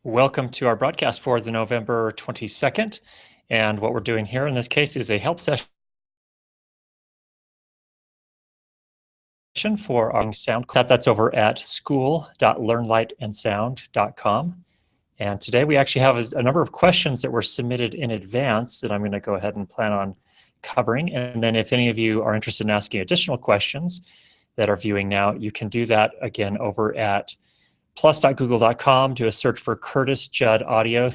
Welcome to our broadcast for the November 22nd. And what we're doing here in this case is a help session for our sound. That's over at school.learnlightandsound.com. And today we actually have a number of questions that were submitted in advance that I'm going to go ahead and plan on covering. And then if any of you are interested in asking additional questions that are viewing now, you can do that again over at plus.google.com. Do a search for Curtis Judd Audio.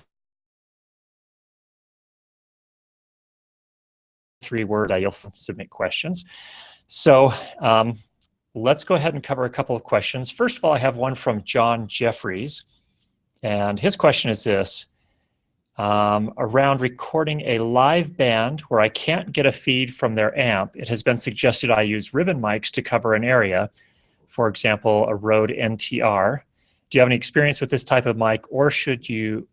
3-word, you'll submit questions. So let's go ahead and cover a couple of questions. First of all, I have one from John Jeffries. And his question is this: around recording a live band where I can't get a feed from their amp, it has been suggested I use ribbon mics to cover an area, for example, a Rode NTR. Do you have any experience with this type of mic, or would you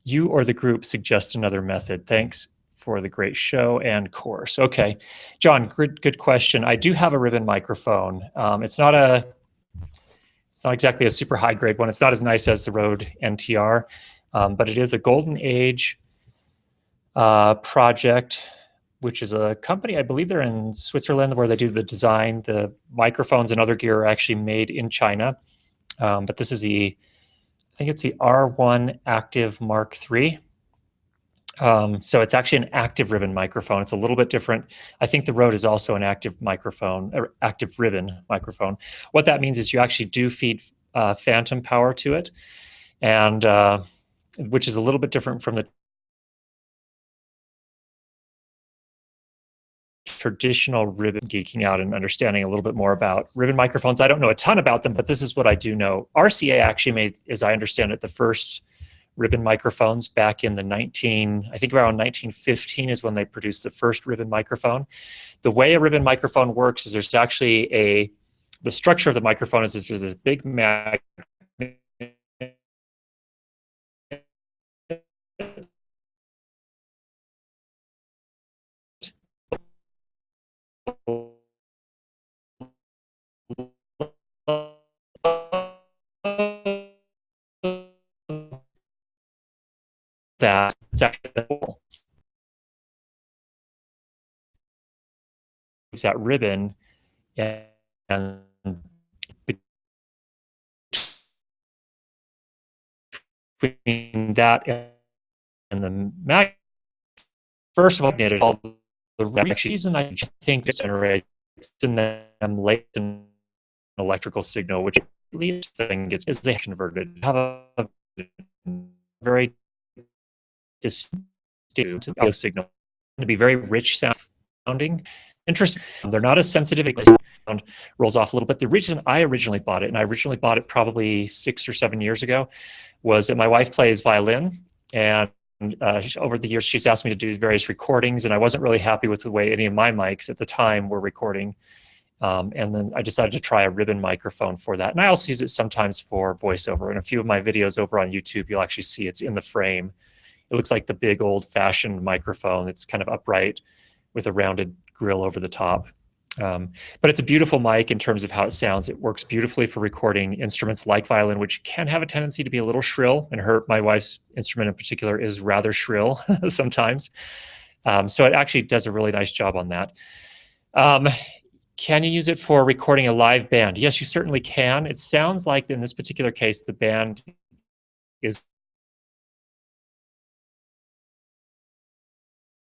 you or the group suggest another method? Thanks for the great show and course. Okay, John, good question. I do have a ribbon microphone. It's not exactly a super high grade one. It's not as nice as the Rode NTR, but it is a Golden Age project, which is a company, I believe they're in Switzerland, where they do the design. The microphones and other gear are actually made in China. But this is I think it's the R1 Active Mark III. So it's actually an active ribbon microphone. It's a little bit different. I think the Rode is also an active microphone, or active ribbon microphone. What that means is you actually do feed phantom power to it, and which is a little bit different from the traditional ribbon. Geeking out and understanding a little bit more about ribbon microphones. I don't know a ton about them, but this is what I do know. RCA actually made, as I understand it, the first ribbon microphones back in I think around 1915 is when they produced the first ribbon microphone. The way a ribbon microphone works is there's actually the structure of the microphone is there's this big magnet that's actually that ribbon, and between that and the mag, first of all, needed all the reaction. I think this generates in them late an electrical signal, which leads thing gets is they converted have a very distinct audio signal to be very rich sounding. Interesting. They're not as sensitive. Sound rolls off a little bit. The reason I originally bought it, and I originally bought it probably 6 or 7 years ago, was that my wife plays violin, and over the years she's asked me to do various recordings, and I wasn't really happy with the way any of my mics at the time were recording. And then I decided to try a ribbon microphone for that. And I also use it sometimes for voiceover. In a few of my videos over on YouTube, you'll actually see it's in the frame. It looks like the big old-fashioned microphone. It's kind of upright with a rounded grill over the top. But it's a beautiful mic in terms of how it sounds. It works beautifully for recording instruments like violin, which can have a tendency to be a little shrill. And my wife's instrument in particular is rather shrill sometimes. So it actually does a really nice job on that. Can you use it for recording a live band? Yes, you certainly can. It sounds like in this particular case, the band is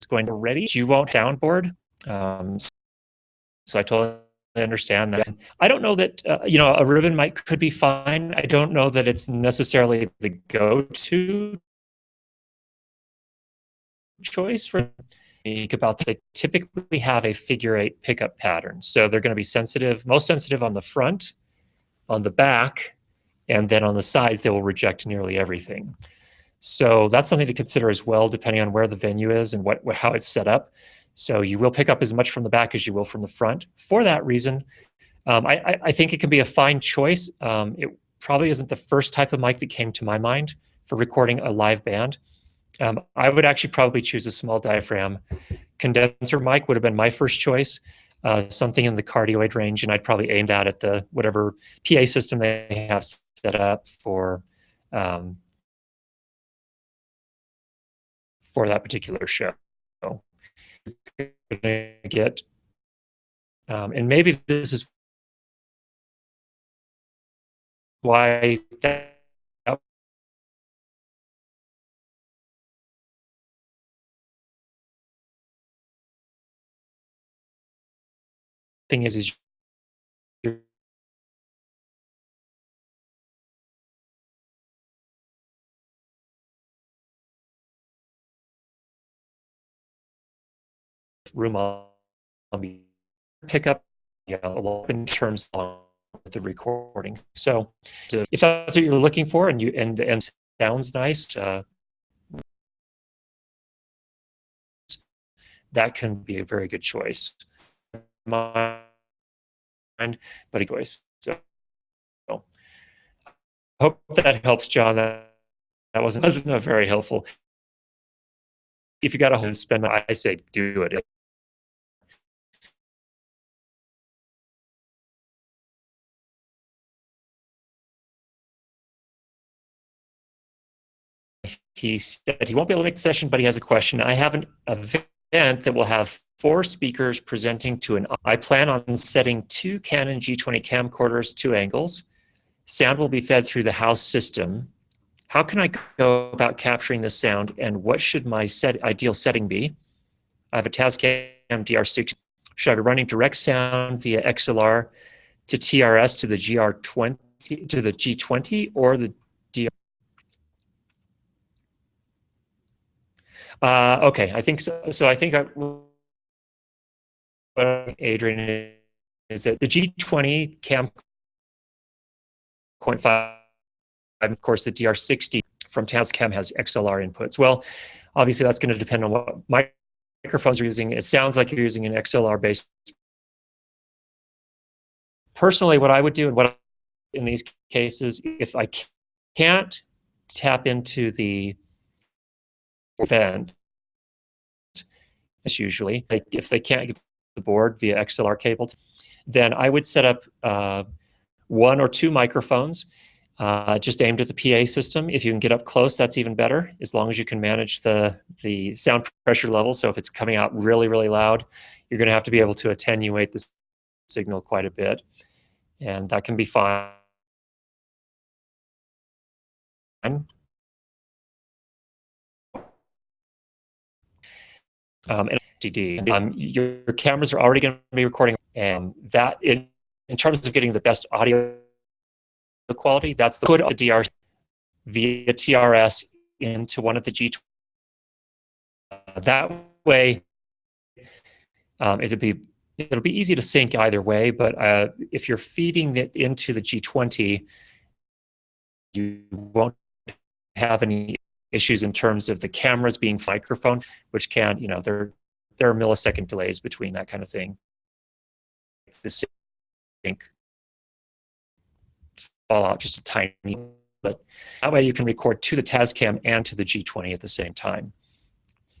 going to ready. You won't soundboard. So I totally understand that. I don't know that, a ribbon mic could be fine. I don't know that it's necessarily the go-to choice for about this. They typically have a figure-8 pickup pattern. So they're going to be sensitive, most sensitive on the front, on the back, and then on the sides, they will reject nearly everything. So that's something to consider as well, depending on where the venue is and how it's set up. So you will pick up as much from the back as you will from the front. For that reason, I think it can be a fine choice. It probably isn't the first type of mic that came to my mind for recording a live band. I would actually probably choose a small diaphragm condenser mic would have been my first choice. something in the cardioid range, and I'd probably aim that at the whatever PA system they have set up for that particular show. You're gonna get, and maybe this is why that thing is you're room on pick up, you know, a lot in terms of the recording. So if that's what you're looking for, and sounds nice, that can be a very good choice. Mind, but a choice. So hope that helps, John. That wasn't very helpful. If you got to spend, I say do it. He said he won't be able to make the session, but he has a question. I have an event that will have 4 speakers presenting to an. I plan on setting 2 Canon G20 camcorders, 2 angles. Sound will be fed through the house system. How can I go about capturing the sound, and what should my ideal setting be? I have a Tascam DR6. Should I be running direct sound via XLR to TRS to the GR20 to the G20 or the DR? Okay, I think so. So I think Adrian is that the G20 cam 0.5, of course the DR60 from Tascam has XLR inputs. Well, obviously that's going to depend on what microphones you're using. It sounds like you're using an XLR based. Personally, what I would do, and what in these cases, if I can't tap into the event, it's usually like if they can't get the board via XLR cables, then I would set up 1 or 2 microphones just aimed at the PA system. If you can get up close, that's even better, as long as you can manage the sound pressure level. So if it's coming out really, really loud, you're going to have to be able to attenuate the signal quite a bit, and that can be fine. And CD. Your cameras are already going to be recording, and that in terms of getting the best audio quality, that's the put a DR via TRS into one of the G20. That way, it'll be easy to sync either way. But if you're feeding it into the G20, you won't have any issues in terms of the cameras being microphone, which can, you know, there are millisecond delays between that kind of thing. The sync fall out just a tiny, but that way you can record to the Tascam and to the G20 at the same time.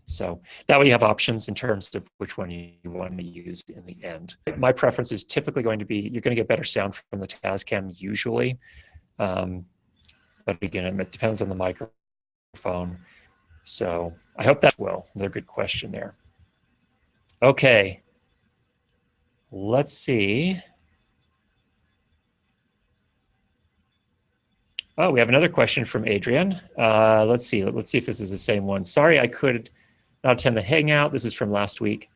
So that way you have options in terms of which one you want to use in the end. My preference is typically going to be, you're going to get better sound from the Tascam usually. But again, it depends on the microphone. So I hope that will. Another good question there. Okay. Let's see. Oh, we have another question from Adrian. Let's see. Let's see if this is the same one. Sorry, I could not attend the Hangout. This is from last week.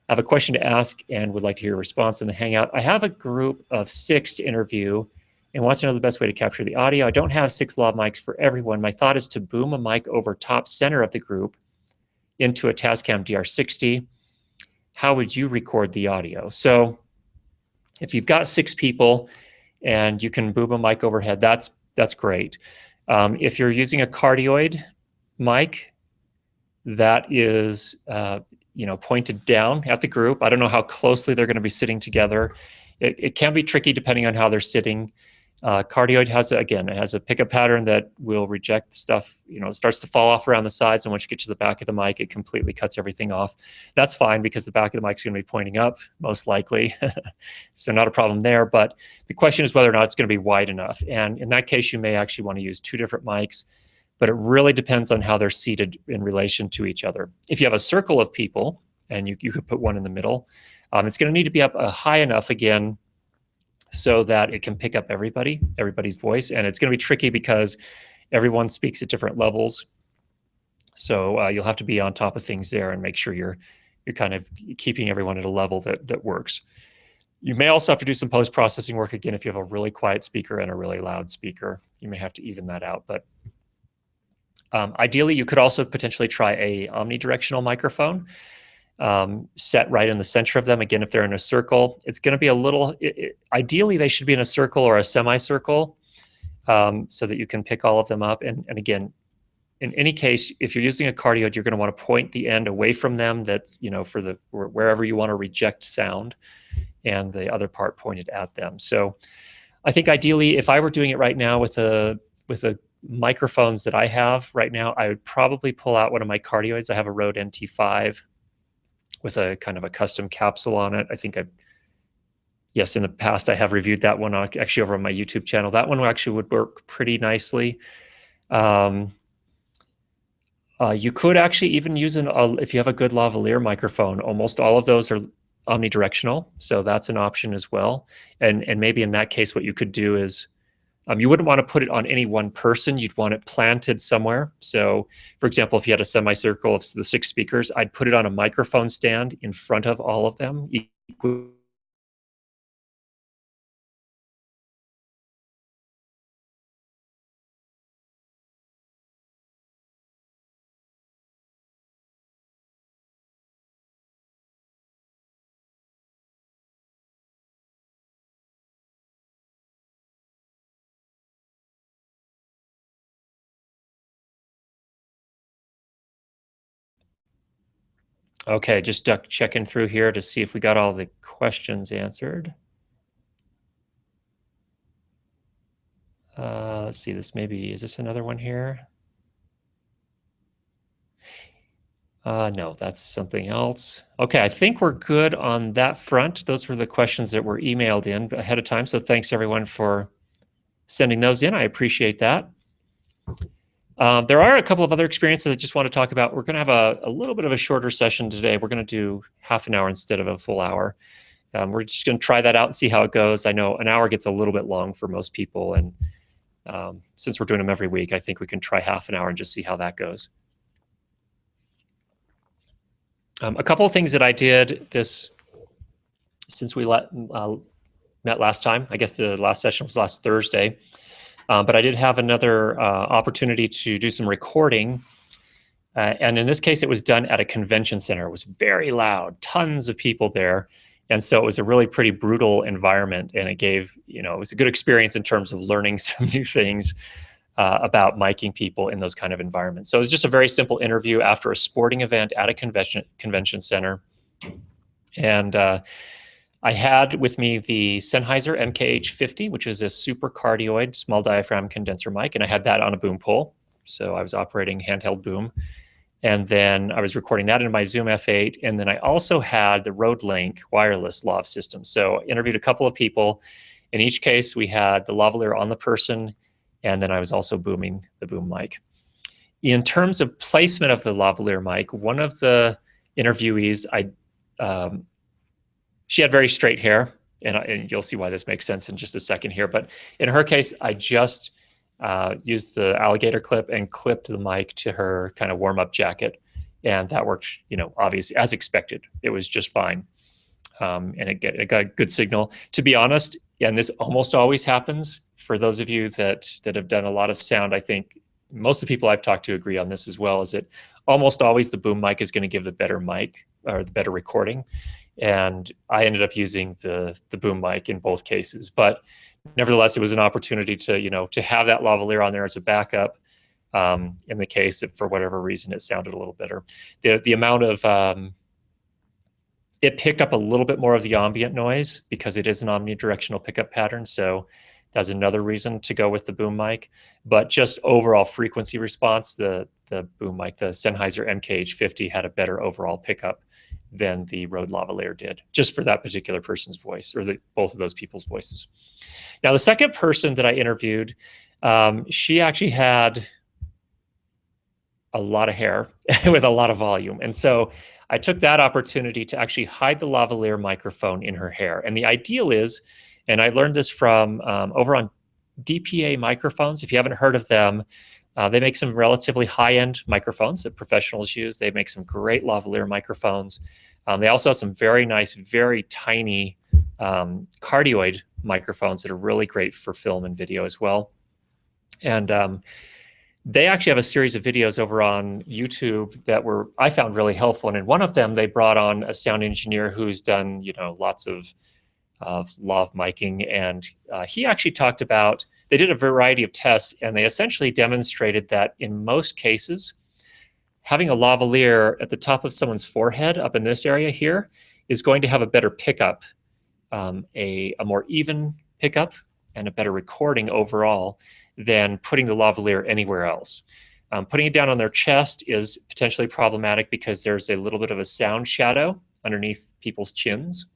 I have a question to ask and would like to hear a response in the Hangout. I have a group of 6 to interview and wants to know the best way to capture the audio. I don't have 6 lav mics for everyone. My thought is to boom a mic over top center of the group into a Tascam DR60. How would you record the audio? So if you've got 6 people and you can boom a mic overhead, that's great. If you're using a cardioid mic that is pointed down at the group, I don't know how closely they're going to be sitting together. It can be tricky depending on how they're sitting. Cardioid has, again, it has a pickup pattern that will reject stuff, it starts to fall off around the sides, and once you get to the back of the mic, it completely cuts everything off. That's fine because the back of the mic is going to be pointing up, most likely. So not a problem there, but the question is whether or not it's going to be wide enough. And in that case, you may actually want to use two different mics, but it really depends on how they're seated in relation to each other. If you have a circle of people, and you could put one in the middle, it's going to need to be up high enough, again, so that it can pick up everybody's voice. And it's going to be tricky because everyone speaks at different levels. So you'll have to be on top of things there and make sure you're kind of keeping everyone at a level that works. You may also have to do some post-processing work, again, if you have a really quiet speaker and a really loud speaker. You may have to even that out. But ideally, you could also potentially try a omnidirectional microphone. Set right in the center of them. Again, if they're in a circle, it's going to be a little, ideally they should be in a circle or a semicircle, so that you can pick all of them up. And again, in any case, if you're using a cardioid, you're going to want to point the end away from them, that, for wherever you want to reject sound, and the other part pointed at them. So I think ideally, if I were doing it right now with the microphones that I have right now, I would probably pull out one of my cardioids. I have a Rode NT5 with a kind of a custom capsule on it. I think yes, in the past I have reviewed that one actually over on my YouTube channel. That one actually would work pretty nicely. You could actually even use if you have a good lavalier microphone. Almost all of those are omnidirectional, so that's an option as well. And maybe in that case, what you could do is, you wouldn't want to put it on any one person. You'd want it planted somewhere. So, for example, if you had a semicircle of the 6 speakers, I'd put it on a microphone stand in front of all of them. Okay, just checking through here to see if we got all the questions answered. Let's see, is this another one here? No, that's something else. Okay, I think we're good on that front. Those were the questions that were emailed in ahead of time. So thanks everyone for sending those in. I appreciate that. There are a couple of other experiences I just want to talk about. We're going to have a little bit of a shorter session today. We're going to do half an hour instead of a full hour. We're just going to try that out and see how it goes. I know an hour gets a little bit long for most people, and since we're doing them every week, I think we can try half an hour and just see how that goes. A couple of things that I did since we met last time. I guess the last session was last Thursday. But I did have another opportunity to do some recording. And in this case, it was done at a convention center. It was very loud, tons of people there. And so it was a really pretty brutal environment. And it gave, it was a good experience in terms of learning some new things about miking people in those kind of environments. So it was just a very simple interview after a sporting event at a convention center. And I had with me the Sennheiser MKH50, which is a super cardioid small diaphragm condenser mic, and I had that on a boom pole. So I was operating handheld boom. And then I was recording that in my Zoom F8. And then I also had the Rode Link wireless lav system. So I interviewed a couple of people. In each case, we had the lavalier on the person, and then I was also booming the boom mic. In terms of placement of the lavalier mic, one of the interviewees, she had very straight hair, and you'll see why this makes sense in just a second here. But in her case, I just used the alligator clip and clipped the mic to her kind of warm-up jacket, and that worked, obviously as expected. It was just fine, and it got a good signal. To be honest, and this almost always happens for those of you that have done a lot of sound. I think most of the people I've talked to agree on this as well. Is that almost always the boom mic is going to give the better mic or the better recording. And I ended up using the boom mic in both cases, but nevertheless, it was an opportunity to have that lavalier on there as a backup in the case that for whatever reason it sounded a little better. The amount of it picked up a little bit more of the ambient noise because it is an omnidirectional pickup pattern. So That's another reason to go with the boom mic. But just overall frequency response, the boom mic, the Sennheiser MKH50 had a better overall pickup than the Rode lavalier did, just for that particular person's voice, or both of those people's voices. Now, the second person that I interviewed, she actually had a lot of hair with a lot of volume. And so I took that opportunity to actually hide the lavalier microphone in her hair. And the ideal is, and I learned this from over on DPA microphones. If you haven't heard of them, they make some relatively high-end microphones that professionals use. They make some great lavalier microphones. They also have some very nice, very tiny cardioid microphones that are really great for film and video as well. And they actually have a series of videos over on YouTube that I found really helpful. And in one of them, they brought on a sound engineer who's done, lots of lav miking, and he actually talked about, they did a variety of tests, and they essentially demonstrated that in most cases, having a lavalier at the top of someone's forehead up in this area here is going to have a better pickup, a more even pickup, and a better recording overall than putting the lavalier anywhere else. Putting it down on their chest is potentially problematic because there's a little bit of a sound shadow underneath people's chins.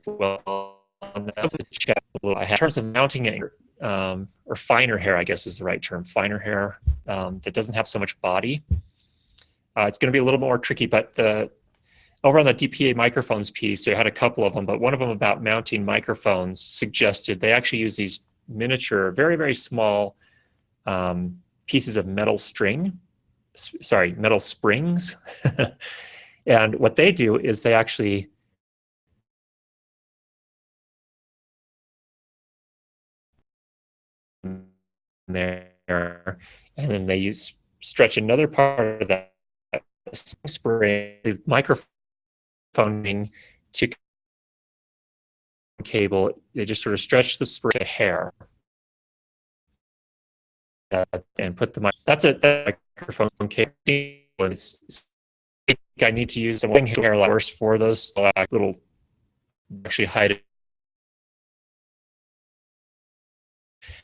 Well, in terms of mounting it, or finer hair, I guess is the right term, finer hair that doesn't have so much body, it's going to be a little more tricky. But over on the DPA microphones piece, they had a couple of them, but one of them about mounting microphones suggested they actually use these miniature, very, very small pieces of metal metal springs. And what they do is they actually there, and then they stretch another part of that spring microphone to cable. They just sort of stretch the spring to hair and put the mic. That's a microphone cable. I need to use some hair layers for those little, actually hide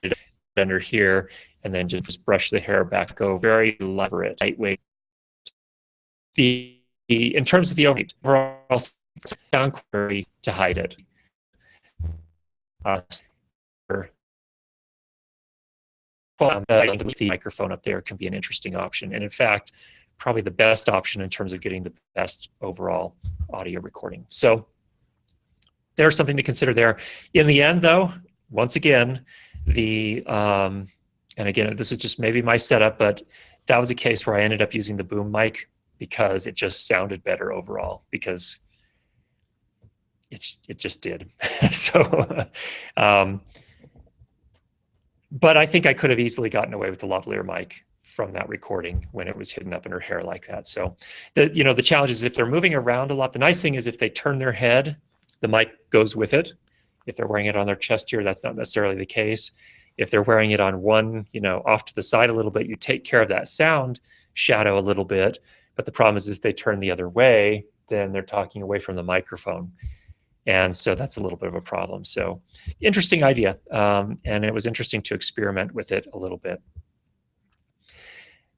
it under here, and then just brush the hair back. Go very lightweight. In terms of the overall sound quality, to hide it. The microphone up there can be an interesting option, and in fact, probably the best option in terms of getting the best overall audio recording. So there's something to consider there. In the end, though, once again, and again, this is just maybe my setup, but that was a case where I ended up using the boom mic because it just sounded better overall, because it just did. So, but I think I could have easily gotten away with the lavalier mic from that recording when it was hidden up in her hair like that. So the challenge is if they're moving around a lot. The nice thing is if they turn their head, the mic goes with it. If they're wearing it on their chest here, that's not necessarily the case. If they're wearing it on one, off to the side a little bit, you take care of that sound shadow a little bit. But the problem is if they turn the other way, then they're talking away from the microphone. And so that's a little bit of a problem. So interesting idea. And it was interesting to experiment with it a little bit.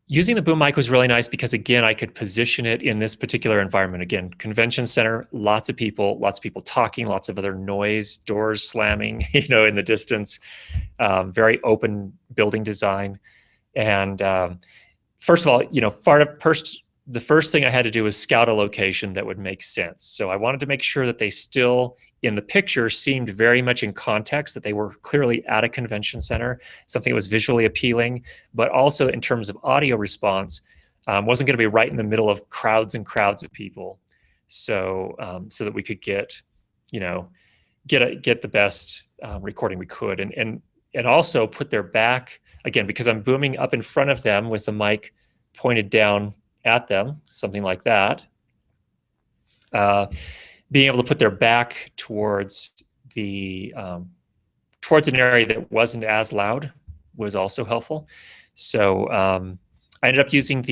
Using the boom mic was really nice because, again, I could position it in this particular environment. Again, convention center, lots of people talking, lots of other noise, doors slamming, in the distance, very open building design. And first of all, the first thing I had to do was scout a location that would make sense. So I wanted to make sure that they still, in the picture, seemed very much in context, that they were clearly at a convention center, something that was visually appealing, but also in terms of audio response, wasn't going to be right in the middle of crowds and crowds of people. So so that we could get, you know, get the best recording we could, and also put their back, again, because I'm booming up in front of them with the mic pointed down at them, something like that. Being able to put their back towards the towards an area that wasn't as loud was also helpful. So I ended up using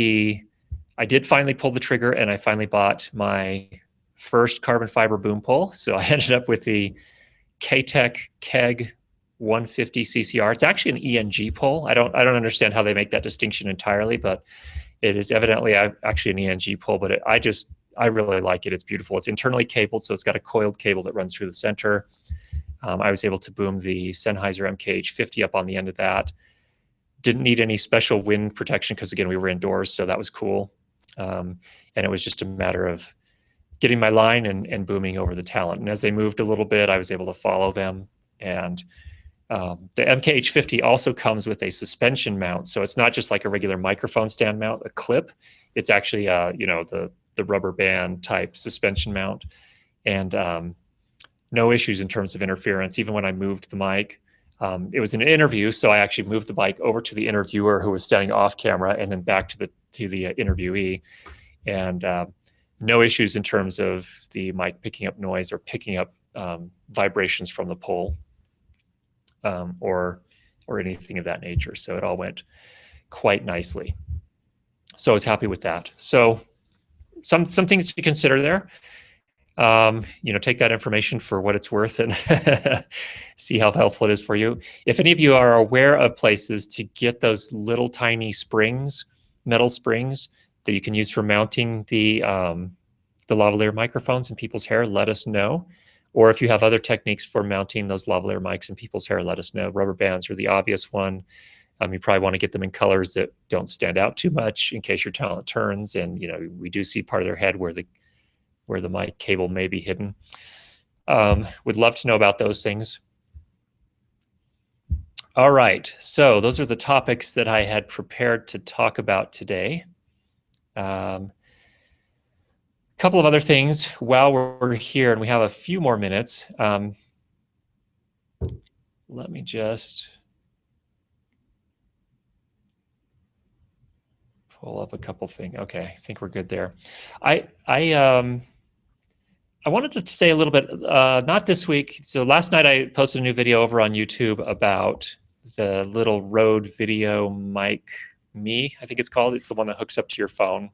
I did finally pull the trigger, and I finally bought my first carbon fiber boom pole. So I ended up with the K-Tech KEG 150 CCR. It's actually an ENG pole. I don't understand how they make that distinction entirely, but it is evidently actually an ENG pole. But I really like it. It's beautiful. It's internally cabled, so it's got a coiled cable that runs through the center. I was able to boom the Sennheiser MKH50 up on the end of that. Didn't need any special wind protection because, again, we were indoors, so that was cool. And it was just a matter of getting my line and booming over the talent. And as they moved a little bit, I was able to follow them. And the MKH50 also comes with a suspension mount. So it's not just like a regular microphone stand mount, a clip. It's actually, you know, the rubber band type suspension mount. And no issues in terms of interference. Even when I moved the mic, it was an interview, so I actually moved the mic over to the interviewer who was standing off camera, and then back to the interviewee. And no issues in terms of the mic picking up noise or picking up vibrations from the pole. Or anything of that nature. So it all went quite nicely. So I was happy with that. So some things to consider there. You know, take that information for what it's worth and see how helpful it is for you. If any of you are aware of places to get those little tiny springs, metal springs that you can use for mounting the lavalier microphones in people's hair, let us know. Or if you have other techniques for mounting those lavalier mics in people's hair, let us know. Rubber bands are the obvious one. You probably want to get them in colors that don't stand out too much in case your talent turns. And, you know, we do see part of their head where the mic cable may be hidden. Would love to know about those things. All right, so those are the topics that I had prepared to talk about today. Couple of other things while we're here, and we have a few more minutes. Let me just pull up a couple things. Okay, I think we're good there. I wanted to say a little bit, not this week. So last night I posted a new video over on YouTube about the little Rode Video Mic Me, I think it's called. It's the one that hooks up to your phone.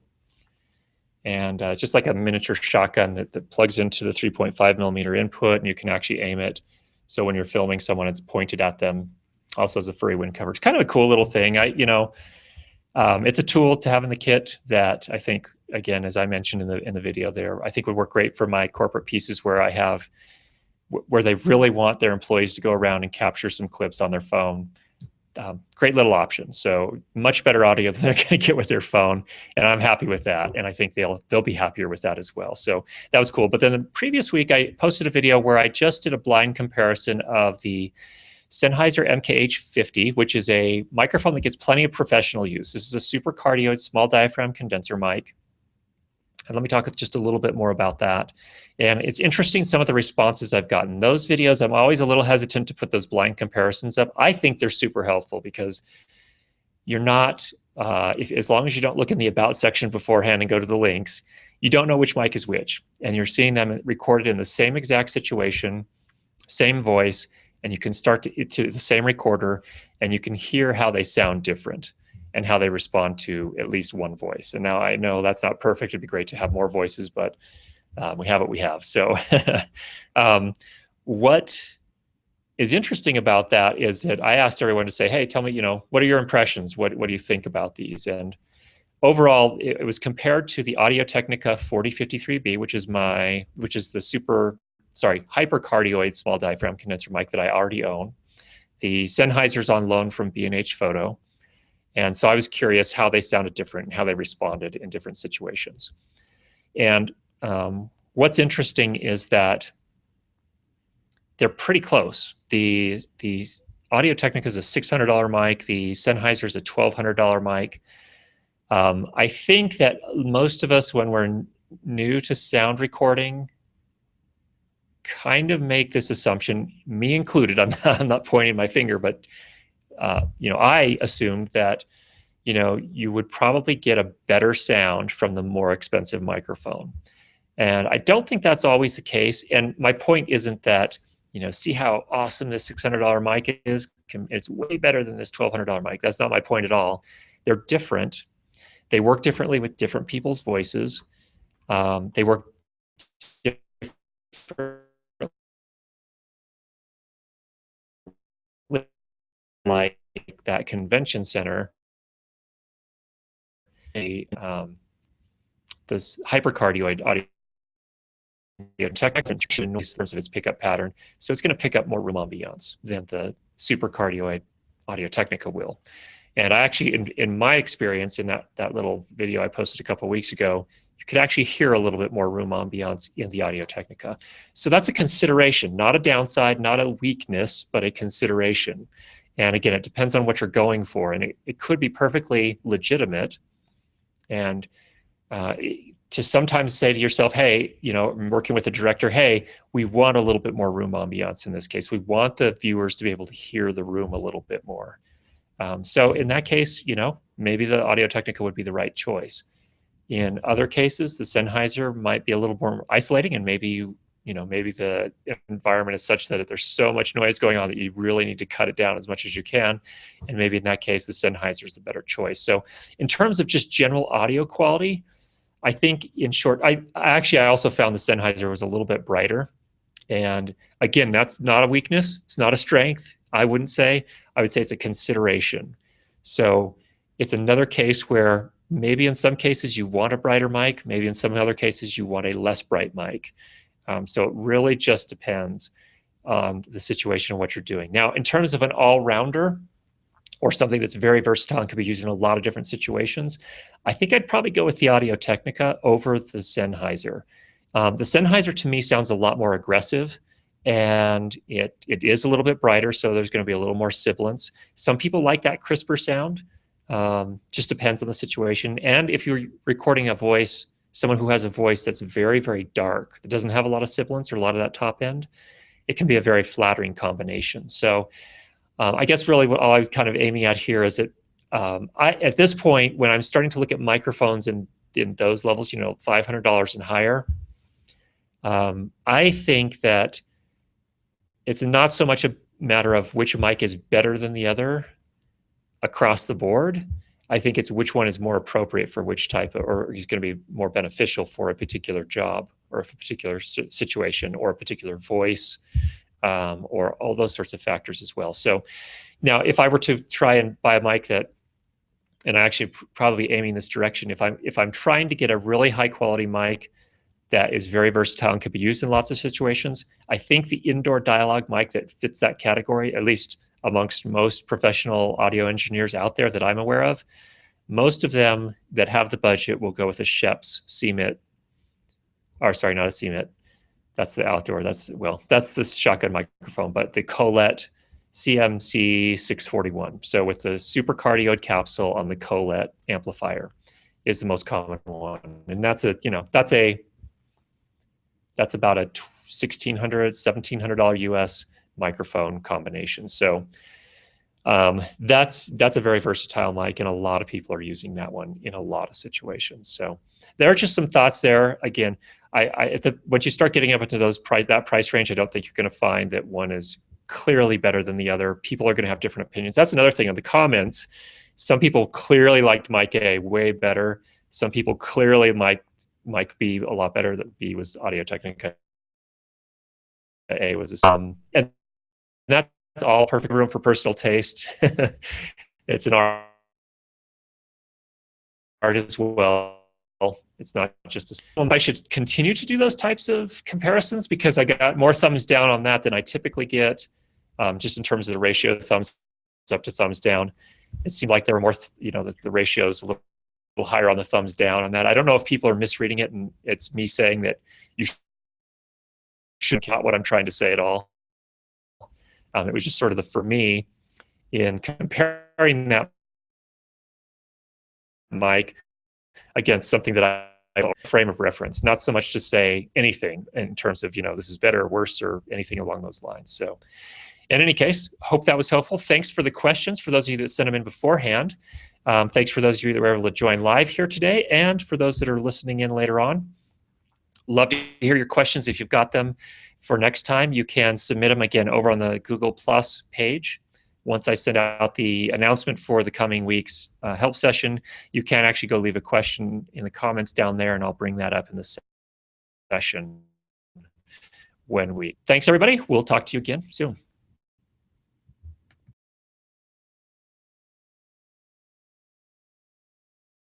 And just like a miniature shotgun that plugs into the 3.5 millimeter input, and you can actually aim it. So when you're filming someone, it's pointed at them. Also has a furry wind cover. It's kind of a cool little thing. It's a tool to have in the kit that I think, again, as I mentioned in the video there, I think would work great for my corporate pieces where they really want their employees to go around and capture some clips on their phone. Great little option. So much better audio than they're going to get with their phone, and I'm happy with that. And I think they'll be happier with that as well. So that was cool. But then the previous week, I posted a video where I just did a blind comparison of the Sennheiser MKH50, which is a microphone that gets plenty of professional use. This is a super cardioid small diaphragm condenser mic. And let me talk just a little bit more about that. And it's interesting, some of the responses I've gotten. Those videos, I'm always a little hesitant to put those blind comparisons up. I think they're super helpful because you're not, as long as you don't look in the about section beforehand and go to the links, you don't know which mic is which. And you're seeing them recorded in the same exact situation, same voice, and you can start to the same recorder, and you can hear how they sound different and how they respond to at least one voice. And now I know that's not perfect. It'd be great to have more voices, but we have what we have. So what is interesting about that is that I asked everyone to say, hey, tell me, what are your impressions? What do you think about these? And overall, it was compared to the Audio-Technica 4053B, which is the hypercardioid small diaphragm condenser mic that I already own. The Sennheiser's on loan from B&H Photo. And so I was curious how they sounded different and how they responded in different situations. And what's interesting is that they're pretty close. The Audio-Technica is a $600 mic. The Sennheiser is a $1,200 mic. I think that most of us, when we're new to sound recording, kind of make this assumption, me included. I'm not pointing my finger, but I assumed that you would probably get a better sound from the more expensive microphone. And I don't think that's always the case. And my point isn't that, see how awesome this $600 mic is? It's way better than this $1,200 mic. That's not my point at all. They're different. They work differently with different people's voices. They work different, like that convention center. This hypercardioid audio technique in terms of its pickup pattern, so it's going to pick up more room ambiance than the supercardioid Audio-Technica will. And I actually, in my experience, in that little video I posted a couple of weeks ago, you could actually hear a little bit more room ambiance in the Audio-Technica. So that's a consideration, not a downside, not a weakness, but a consideration. And again, it depends on what you're going for, and it could be perfectly legitimate. And to sometimes say to yourself, hey, I'm working with a director, hey, we want a little bit more room ambiance in this case. We want the viewers to be able to hear the room a little bit more. So in that case, maybe the Audio-Technica would be the right choice. In other cases, the Sennheiser might be a little more isolating, and maybe maybe the environment is such that there's so much noise going on that you really need to cut it down as much as you can. And maybe in that case, the Sennheiser is the better choice. So in terms of just general audio quality, I think in short, I also found the Sennheiser was a little bit brighter. And again, that's not a weakness. It's not a strength. I wouldn't say. I would say it's a consideration. So it's another case where maybe in some cases you want a brighter mic. Maybe in some other cases you want a less bright mic. So it really just depends on the situation and what you're doing. Now, in terms of an all-rounder or something that's very versatile and can be used in a lot of different situations, I think I'd probably go with the Audio-Technica over the Sennheiser. The Sennheiser to me sounds a lot more aggressive, and it is a little bit brighter, so there's going to be a little more sibilance. Some people like that crisper sound. Just depends on the situation. And if you're recording a voice, someone who has a voice that's very, very dark, that doesn't have a lot of sibilance or a lot of that top end, it can be a very flattering combination. So I guess really what all I was kind of aiming at here is that at this point, when I'm starting to look at microphones in those levels, $500 and higher, I think that it's not so much a matter of which mic is better than the other across the board. I think it's which one is more appropriate for which type or is going to be more beneficial for a particular job or a particular situation or a particular voice, or all those sorts of factors as well. So now if I were to try and buy a mic that, and I actually probably aiming this direction, if I'm trying to get a really high quality mic that is very versatile and could be used in lots of situations, I think the indoor dialogue mic that fits that category, at least amongst most professional audio engineers out there that I'm aware of, most of them that have the budget will go with a Schoeps CMIT, or sorry, not a CMIT. That's the outdoor. That's the shotgun microphone, but the Colette CMC 641. So with the supercardioid capsule on the Colette amplifier is the most common one, and that's about a $1,600, $1,700 US microphone combination. So that's a very versatile mic, and a lot of people are using that one in a lot of situations. So there are just some thoughts there. Again, once you start getting up into that price range, I don't think you're going to find that one is clearly better than the other. People are going to have different opinions. That's another thing in the comments. Some people clearly liked mic A way better. Some people clearly mic B a lot better. That B was Audio-Technica. A was and that's all perfect room for personal taste. It's an art as well. It's not just I should continue to do those types of comparisons because I got more thumbs down on that than I typically get, just in terms of the ratio of thumbs up to thumbs down. It seemed like there were more, the ratios a little higher on the thumbs down on that. I don't know if people are misreading it and it's me saying that you shouldn't count what I'm trying to say at all. It was just sort of for me, in comparing that mic against something that I frame of reference, not so much to say anything in terms of, this is better or worse or anything along those lines. So in any case, hope that was helpful. Thanks for the questions, for those of you that sent them in beforehand. Thanks for those of you that were able to join live here today, and for those that are listening in later on. Love to hear your questions. If you've got them for next time, you can submit them again over on the Google Plus page. Once I send out the announcement for the coming week's help session, you can actually go leave a question in the comments down there, and I'll bring that up in the session when we. Thanks, everybody. We'll talk to you again soon.